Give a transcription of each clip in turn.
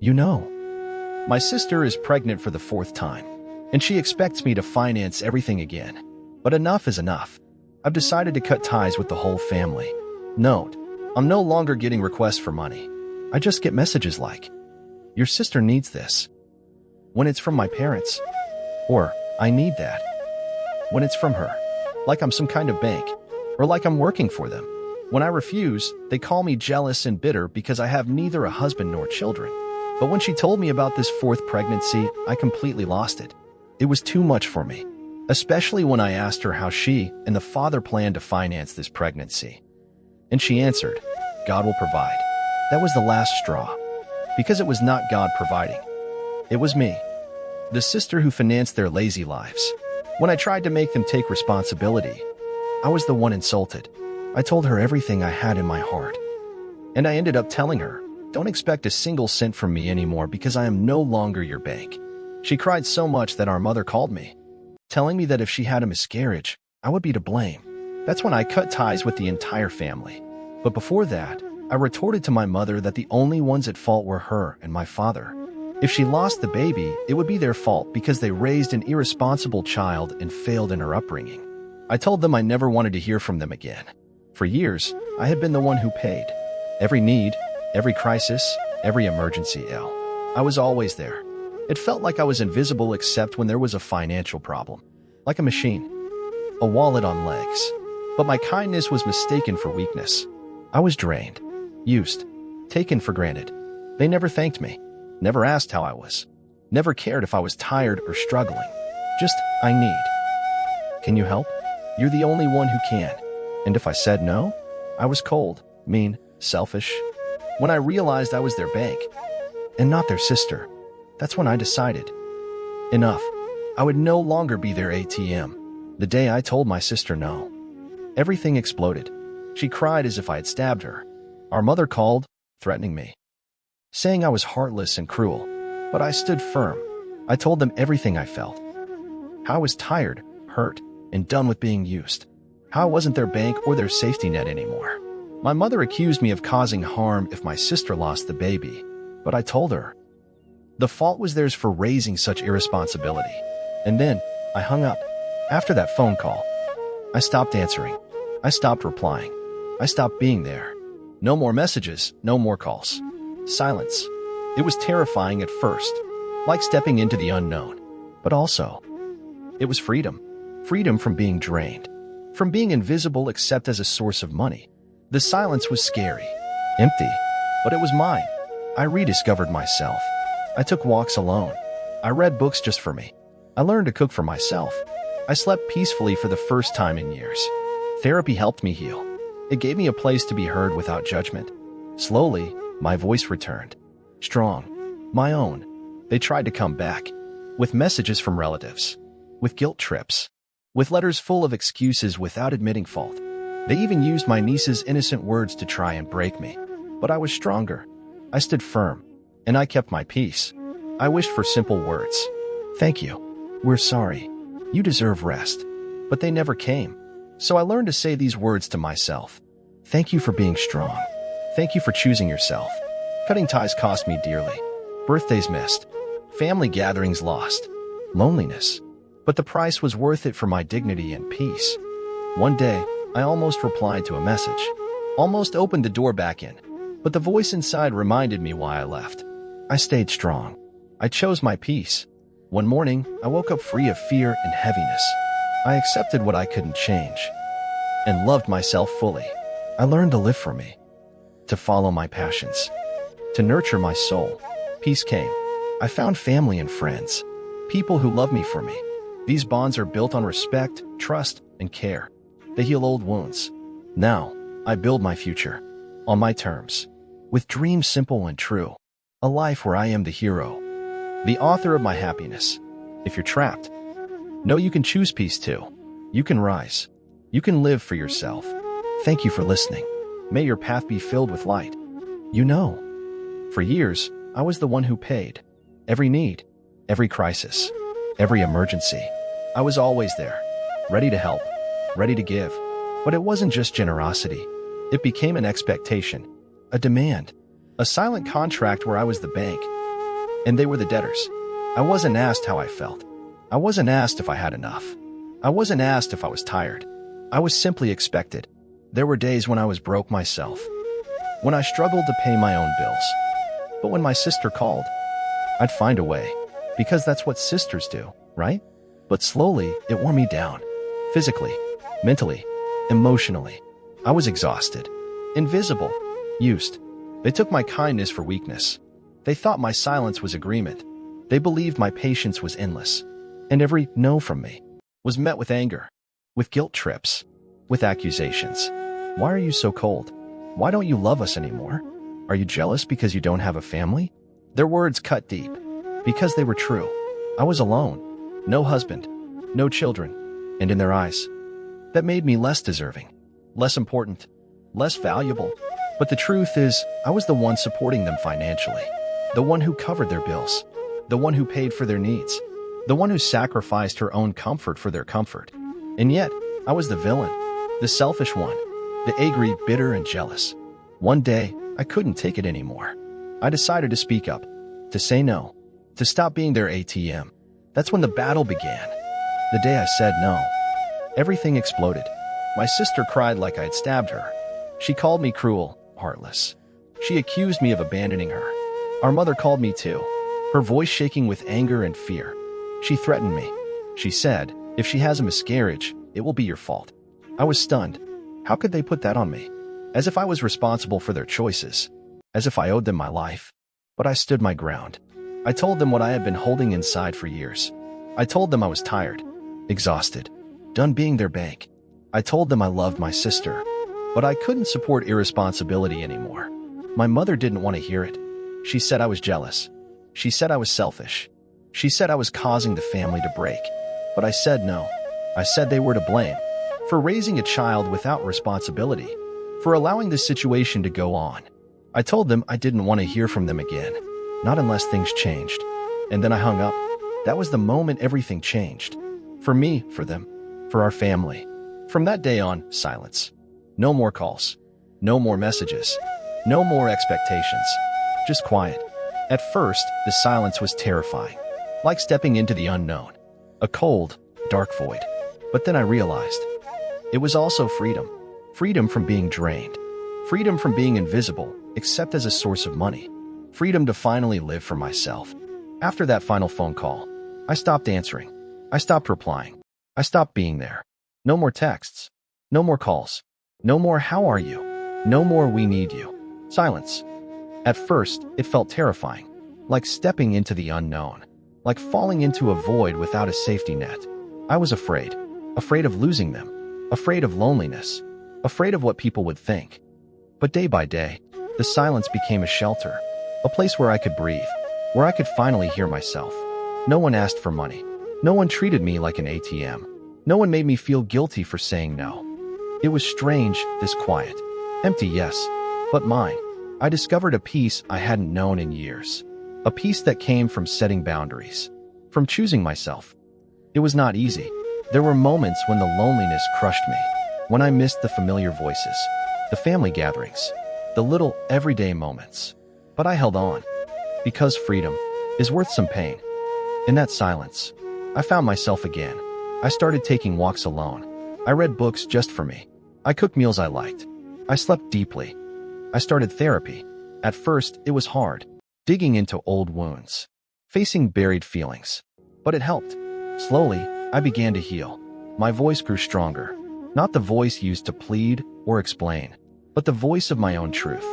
You know, my sister is pregnant for the fourth time, and she expects me to finance everything again. But enough is enough. I've decided to cut ties with the whole family. Note, I'm no longer getting requests for money. I just get messages like, "Your sister needs this." When it's from my parents, or "I need that." When it's from her, like I'm some kind of bank, or like I'm working for them. When I refuse, they call me jealous and bitter because I have neither a husband nor children. But when she told me about this fourth pregnancy, I completely lost it. It was too much for me, especially when I asked her how she and the father planned to finance this pregnancy. And she answered, "God will provide." That was the last straw, because it was not God providing. It was me, the sister who financed their lazy lives. When I tried to make them take responsibility, I was the one insulted. I told her everything I had in my heart. And I ended up telling her, "Don't expect a single cent from me anymore because I am no longer your bank." She cried so much that our mother called me, telling me that if she had a miscarriage, I would be to blame. That's when I cut ties with the entire family. But before that, I retorted to my mother that the only ones at fault were her and my father. If she lost the baby, it would be their fault because they raised an irresponsible child and failed in her upbringing. I told them I never wanted to hear from them again. For years, I had been the one who paid. Every need, every crisis, every emergency ill. I was always there. It felt like I was invisible except when there was a financial problem. Like a machine. A wallet on legs. But my kindness was mistaken for weakness. I was drained. Used. Taken for granted. They never thanked me. Never asked how I was. Never cared if I was tired or struggling. Just, "I need. Can you help? You're the only one who can." And if I said no, I was cold, mean, selfish. When I realized I was their bank, and not their sister, that's when I decided, enough. I would no longer be their ATM. The day I told my sister no, everything exploded. She cried as if I had stabbed her. Our mother called, threatening me, saying I was heartless and cruel. But I stood firm. I told them everything I felt. How I was tired, hurt, and done with being used. How I wasn't their bank or their safety net anymore. My mother accused me of causing harm if my sister lost the baby, but I told her the fault was theirs for raising such irresponsibility. And then I hung up. After that phone call, I stopped answering. I stopped replying. I stopped being there. No more messages, no more calls. Silence. It was terrifying at first, like stepping into the unknown. But also, it was freedom. Freedom from being drained. From being invisible except as a source of money. The silence was scary, empty, but it was mine. I rediscovered myself. I took walks alone. I read books just for me. I learned to cook for myself. I slept peacefully for the first time in years. Therapy helped me heal. It gave me a place to be heard without judgment. Slowly, my voice returned. Strong. My own. They tried to come back. With messages from relatives. With guilt trips. With letters full of excuses without admitting fault. They even used my niece's innocent words to try and break me. But I was stronger. I stood firm. And I kept my peace. I wished for simple words. "Thank you. We're sorry. You deserve rest." But they never came. So I learned to say these words to myself. Thank you for being strong. Thank you for choosing yourself. Cutting ties cost me dearly. Birthdays missed. Family gatherings lost. Loneliness. But the price was worth it for my dignity and peace. One day, I almost replied to a message. Almost opened the door back in. But the voice inside reminded me why I left. I stayed strong. I chose my peace. One morning, I woke up free of fear and heaviness. I accepted what I couldn't change. And loved myself fully. I learned to live for me. To follow my passions. To nurture my soul. Peace came. I found family and friends. People who love me for me. These bonds are built on respect, trust, and care. They heal old wounds. Now, I build my future. On my terms. With dreams simple and true. A life where I am the hero. The author of my happiness. If you're trapped, know you can choose peace too. You can rise. You can live for yourself. Thank you for listening. May your path be filled with light. You know, for years, I was the one who paid. Every need, every crisis, every emergency. I was always there, ready to help, ready to give. But it wasn't just generosity. It became an expectation, a demand, a silent contract where I was the bank, and they were the debtors. I wasn't asked how I felt. I wasn't asked if I had enough. I wasn't asked if I was tired. I was simply expected. There were days when I was broke myself, when I struggled to pay my own bills. But when my sister called, I'd find a way, because that's what sisters do, right? But slowly, it wore me down. Physically, mentally, emotionally. I was exhausted, invisible, used. They took my kindness for weakness. They thought my silence was agreement. They believed my patience was endless. And every no from me was met with anger, with guilt trips, with accusations. Why are you so cold? Why don't you love us anymore? Are you jealous because you don't have a family? Their words cut deep, because they were true. I was alone, no husband, no children, and in their eyes, that made me less deserving, less important, less valuable. But the truth is, I was the one supporting them financially, the one who covered their bills, the one who paid for their needs, the one who sacrificed her own comfort for their comfort. And yet, I was the villain, the selfish one, the angry, bitter, and jealous. One day, I couldn't take it anymore. I decided to speak up, to say no, to stop being their ATM. That's when the battle began. The day I said no, everything exploded. My sister cried like I'd stabbed her. She called me cruel, heartless. She accused me of abandoning her. Our mother called me too, her voice shaking with anger and fear. She threatened me. She said, if she has a miscarriage, it will be your fault. I was stunned. How could they put that on me? As if I was responsible for their choices. As if I owed them my life. But I stood my ground. I told them what I had been holding inside for years. I told them I was tired, exhausted, done being their bank. I told them I loved my sister, but I couldn't support irresponsibility anymore. My mother didn't want to hear it. She said I was jealous. She said I was selfish. She said I was causing the family to break. But I said no. I said they were to blame for raising a child without responsibility, for allowing this situation to go on. I told them I didn't want to hear from them again, not unless things changed. And then I hung up. That was the moment everything changed. For me, for them, for our family. From that day on, silence. No more calls. No more messages. No more expectations. Just quiet. At first, the silence was terrifying, like stepping into the unknown. A cold, dark void. But then I realized it was also freedom. Freedom from being drained. Freedom from being invisible, except as a source of money. Freedom to finally live for myself. After that final phone call, I stopped answering. I stopped replying. I stopped being there. No more texts. No more calls. No more how are you? No more we need you. Silence. At first, it felt terrifying, like stepping into the unknown, like falling into a void without a safety net. I was afraid of losing them, afraid of loneliness, afraid of what people would think. But day by day, the silence became a shelter, a place where I could breathe, where I could finally hear myself. No one asked for money. No one treated me like an ATM. No one made me feel guilty for saying no. It was strange, this quiet. Empty, yes, but mine. I discovered a peace I hadn't known in years. A peace that came from setting boundaries, from choosing myself. It was not easy. There were moments when the loneliness crushed me, when I missed the familiar voices, the family gatherings, the little everyday moments. But I held on, because freedom is worth some pain. In that silence, I found myself again. I started taking walks alone. I read books just for me. I cooked meals I liked. I slept deeply. I started therapy. At first, it was hard, digging into old wounds, facing buried feelings. But it helped. Slowly, I began to heal. My voice grew stronger. Not the voice used to plead or explain, but the voice of my own truth.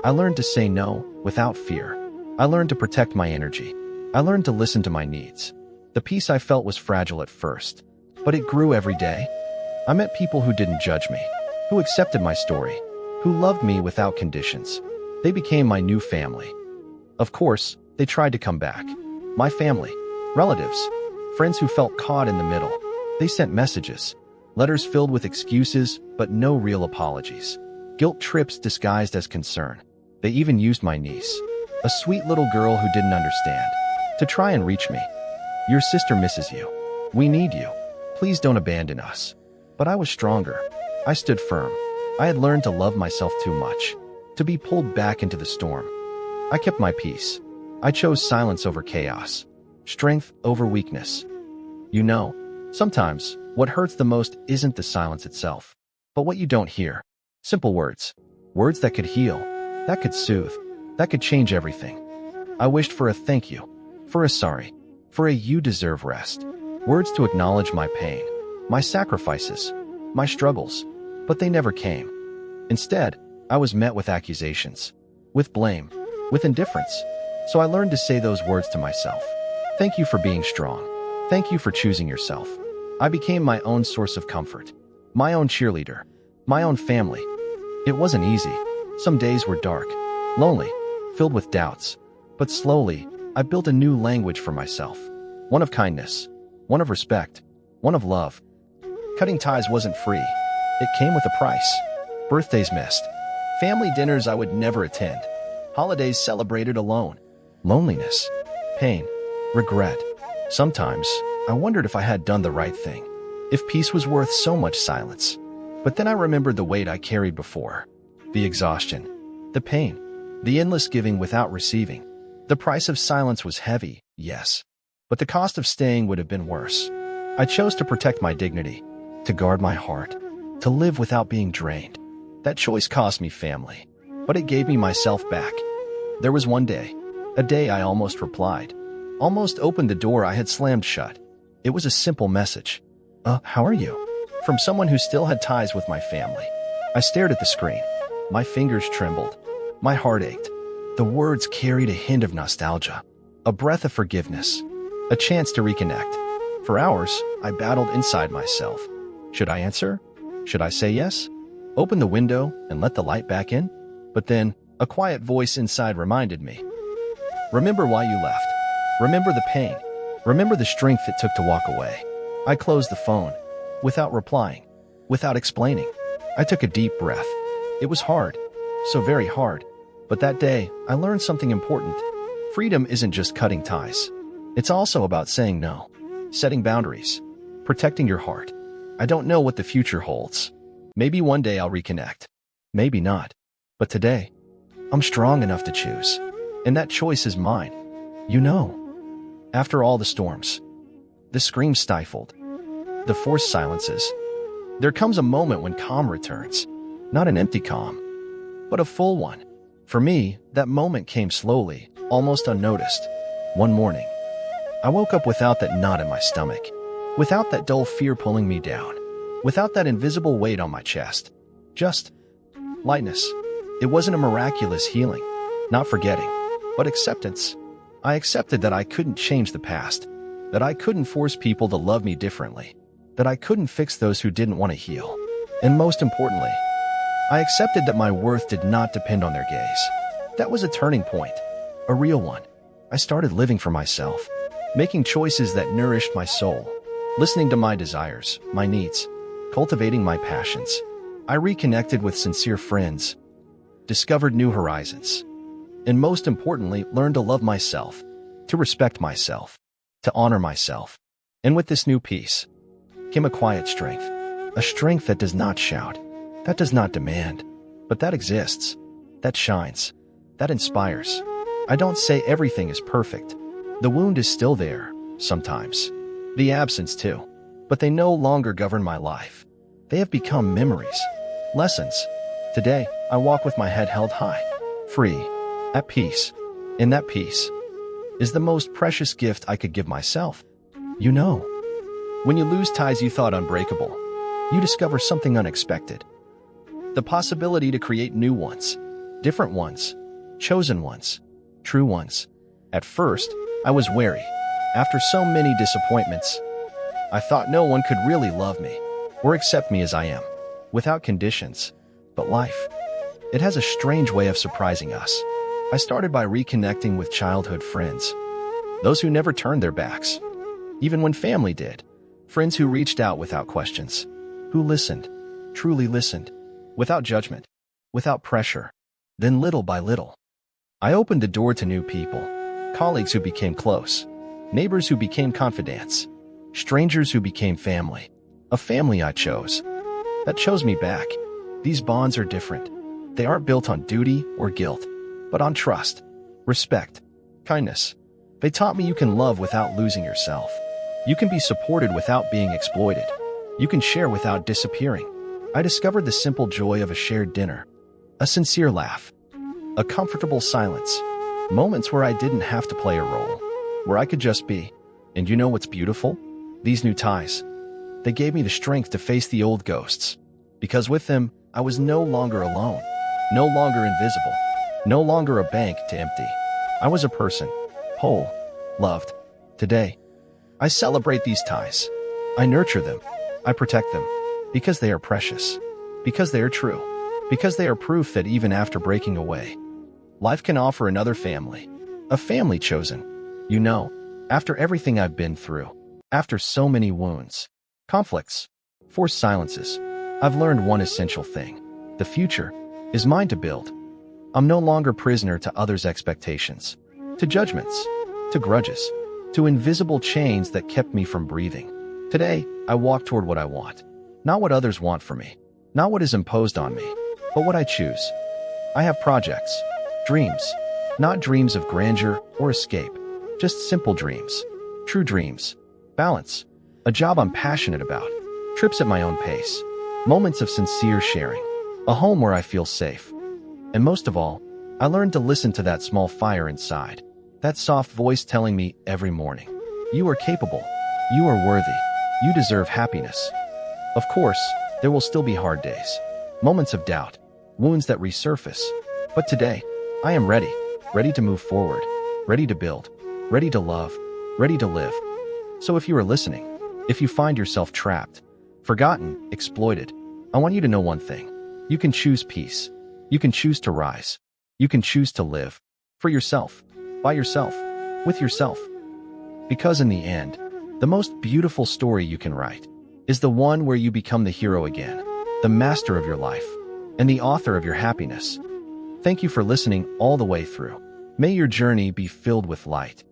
I learned to say no without fear. I learned to protect my energy. I learned to listen to my needs. The peace I felt was fragile at first, but it grew every day. I met people who didn't judge me, who accepted my story, who loved me without conditions. They became my new family. Of course, they tried to come back. My family, relatives, friends who felt caught in the middle. They sent messages, letters filled with excuses, but no real apologies. Guilt trips disguised as concern. They even used my niece, a sweet little girl who didn't understand, to try and reach me. Your sister misses you. We need you. Please don't abandon us. But I was stronger. I stood firm. I had learned to love myself too much, to be pulled back into the storm. I kept my peace. I chose silence over chaos, strength over weakness. You know, sometimes what hurts the most isn't the silence itself, but what you don't hear. Simple words. Words that could heal, that could soothe, that could change everything. I wished for a thank you, for a sorry, for a you deserve rest. Words to acknowledge my pain, my sacrifices, my struggles, but they never came. Instead, I was met with accusations, with blame, with indifference. So I learned to say those words to myself. Thank you for being strong. Thank you for choosing yourself. I became my own source of comfort, my own cheerleader, my own family. It wasn't easy. Some days were dark, lonely, filled with doubts. But slowly, I built a new language for myself. One of kindness, one of respect, one of love. Cutting ties wasn't free. It came with a price. Birthdays missed. Family dinners I would never attend. Holidays celebrated alone. Loneliness, pain, regret. Sometimes, I wondered if I had done the right thing, if peace was worth so much silence. But then I remembered the weight I carried before. The exhaustion, the pain, the endless giving without receiving. The price of silence was heavy, yes, but the cost of staying would have been worse. I chose to protect my dignity, to guard my heart, to live without being drained. That choice cost me family, but it gave me myself back. There was one day, a day I almost replied, almost opened the door I had slammed shut. It was a simple message. How are you? From someone who still had ties with my family. I stared at the screen. My fingers trembled. My heart ached. The words carried a hint of nostalgia, a breath of forgiveness, a chance to reconnect. For hours, I battled inside myself. Should I answer? Should I say yes? Open the window and let the light back in? But then, a quiet voice inside reminded me. Remember why you left. Remember the pain. Remember the strength it took to walk away. I closed the phone, without replying, without explaining. I took a deep breath. It was hard, so very hard. But that day, I learned something important. Freedom isn't just cutting ties. It's also about saying no, setting boundaries, protecting your heart. I don't know what the future holds. Maybe one day I'll reconnect. Maybe not. But today, I'm strong enough to choose. And that choice is mine. You know. After all the storms, the screams stifled, the forced silences, there comes a moment when calm returns. Not an empty calm, but a full one. For me, that moment came slowly, almost unnoticed. One morning, I woke up without that knot in my stomach, without that dull fear pulling me down, without that invisible weight on my chest. Just lightness. It wasn't a miraculous healing, not forgetting, but acceptance. I accepted that I couldn't change the past, that I couldn't force people to love me differently, that I couldn't fix those who didn't want to heal. And most importantly, I accepted that my worth did not depend on their gaze. That was a turning point, a real one. I started living for myself, making choices that nourished my soul, listening to my desires, my needs, cultivating my passions. I reconnected with sincere friends, discovered new horizons, and most importantly, learned to love myself, to respect myself, to honor myself. And with this new peace came a quiet strength, a strength that does not shout, that does not demand, but that exists, that shines, that inspires. I don't say everything is perfect. The wound is still there, sometimes. The absence too. But they no longer govern my life. They have become memories, lessons. Today, I walk with my head held high, free, at peace. And that peace is the most precious gift I could give myself. You know, when you lose ties you thought unbreakable, you discover something unexpected. The possibility to create new ones, different ones, chosen ones, true ones. At first, I was wary. After so many disappointments, I thought no one could really love me or accept me as I am, without conditions. But life, it has a strange way of surprising us. I started by reconnecting with childhood friends, those who never turned their backs, even when family did. Friends who reached out without questions, who listened, truly listened, without judgment, without pressure. Then little by little, I opened the door to new people, colleagues who became close, neighbors who became confidants, strangers who became family. A family I chose, that chose me back. These bonds are different. They aren't built on duty or guilt, but on trust, respect, Kindness. They taught me you can love without losing yourself. You can be supported without being exploited. You can share without disappearing. I discovered the simple joy of a shared dinner, a sincere laugh, a comfortable silence, moments where I didn't have to play a role, where I could just be. And you know what's beautiful? These new ties. They gave me the strength to face the old ghosts. Because with them, I was no longer alone, no longer invisible, no longer a bank to empty. I was a person, whole, loved. Today, I celebrate these ties. I nurture them. I protect them. Because they are precious. Because they are true. Because they are proof that even after breaking away, life can offer another family. A family chosen. You know, after everything I've been through, after so many wounds, conflicts, forced silences, I've learned one essential thing. The future is mine to build. I'm no longer prisoner to others' expectations, to judgments, to grudges, to invisible chains that kept me from breathing. Today, I walk toward what I want. Not what others want for me. Not what is imposed on me, but what I choose. I have projects, dreams, not dreams of grandeur or escape, just simple dreams, true dreams, balance, a job I'm passionate about, trips at my own pace, moments of sincere sharing, a home where I feel safe. And most of all, I learned to listen to that small fire inside, that soft voice telling me every morning, you are capable, you are worthy, you deserve happiness. Of course, there will still be hard days, moments of doubt, wounds that resurface. But today, I am ready, ready to move forward, ready to build, ready to love, ready to live. So if you are listening, if you find yourself trapped, forgotten, exploited, I want you to know one thing. You can choose peace. You can choose to rise. You can choose to live. For yourself. By yourself. With yourself. Because in the end, the most beautiful story you can write is the one where you become the hero again, the master of your life, and the author of your happiness. Thank you for listening all the way through. May your journey be filled with light,